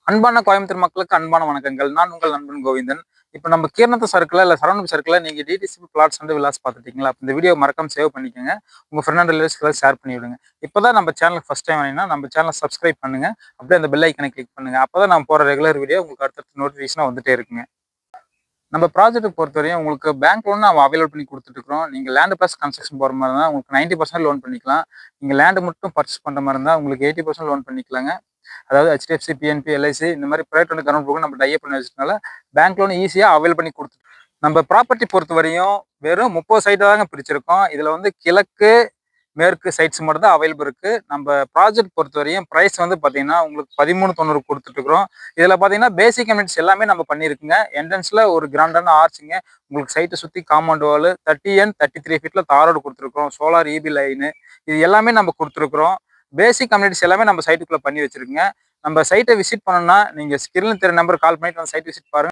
அன்பான கோயம்புத்தூர் மக்களுக்கு அன்பான வணக்கங்கள். நான் உங்கள் நண்பன் கோவிந்தன். இப்போ நம்ம கீரனூர் சர்க்கிள்ல இல்ல சரவணம் சர்க்கிள்ல நீங்க டிடிசிபி பிளாட்ஸ் அண்ட் வில்லாஸ் பார்த்துட்டீங்களா? இந்த வீடியோ மறக்காம சேவ் பண்ணிக்கோங்க. உங்க ஃப்ரெண்ட் அண்ட் ரிலேட்டிவ்ஸ்க்கு ஷேர் பண்ணி விடுங்க. இப்போதான் நம்ம சேனல் ஃபர்ஸ்ட் டைம் வரீங்கன்னா நம்ம சேனலை சப்ஸ்கிரைப் பண்ணுங்க. அப்படியே அந்த பெல் ஐக்கனை கிளிக் பண்ணுங்க. அப்பதான் நான் போற ரெகுலர் வீடியோ உங்களுக்கு அடுத்தடுத்து நோட்டிஃபிகேஷனா வந்துட்டே இருக்குங்க. நம்ம ப்ராஜெக்ட் பொறுத்தவரையும் உங்களுக்கு பேங்க் லோன் நம்ம அவைலபிள் பண்ணி கொடுத்துட்டு இருக்கிறோம். நீங்க லேண்ட் பிளஸ் கன்ஸ்ட்ரக்ஷன் போற மாதிரி இருந்தால் உங்களுக்கு 90% லோன் பண்ணிக்கலாம். நீங்க லேண்ட் மட்டும் பர்ச்சேஸ் பண்ற மாதிரி இருந்தால் உங்களுக்கு 80% லோன் பண்ணிக்கலாங்க. அதாவது ஹெச்டிஎஃப்சி, பிஎன்பி, எல்ஐசி இந்த மாதிரி பிரைவேட் அண்ட் கவர்மெண்ட் புக்கு நம்ம டைப் பண்ணி வச்சதுனால பேங்க் லோன் ஈஸியாக அவைல் பண்ணி கொடுத்துட்டு நம்ம ப்ராப்பர்ட்டி பொறுத்த வரையும் வெறும் 30 சைட்டு தாங்க பிரிச்சிருக்கோம். இதில் வந்து கிழக்கு மேற்கு சைட்ஸ் மட்டும் தான் அவைலபிள் இருக்கு. நம்ம ப்ராஜெக்ட் பொறுத்த வரையும் ப்ரைஸ் வந்து பார்த்தீங்கன்னா உங்களுக்கு 13,90 கொடுத்துட்டு இருக்கிறோம். இதில் பார்த்தீங்கன்னா பேசிக் கம்யூனிட்டிஸ் எல்லாமே நம்ம பண்ணியிருக்குங்க. என்ட்ரன்ஸில் ஒரு கிராண்டான ஆர்ச்சுங்க, உங்களுக்கு சைட்டை சுற்றி காம்பவுண்ட் வால் 30 and 33 ஃபீட்டில் தாரோடு கொடுத்துருக்குறோம். சோலார் இபி லைனு இது எல்லாமே நம்ம கொடுத்துருக்குறோம். பேசிக் கம்யூனிட்டிஸ் எல்லாமே நம்ம சைட்டுக்குள்ளே பண்ணி வச்சிருக்குங்க. நம்ம சைட்டை விசிட் பண்ணணும்னா நீங்கள் ஸ்கிரீனில் தெரிய நம்பர் கால் பண்ணிட்டு அந்த சைட் விசிட் பாருங்க.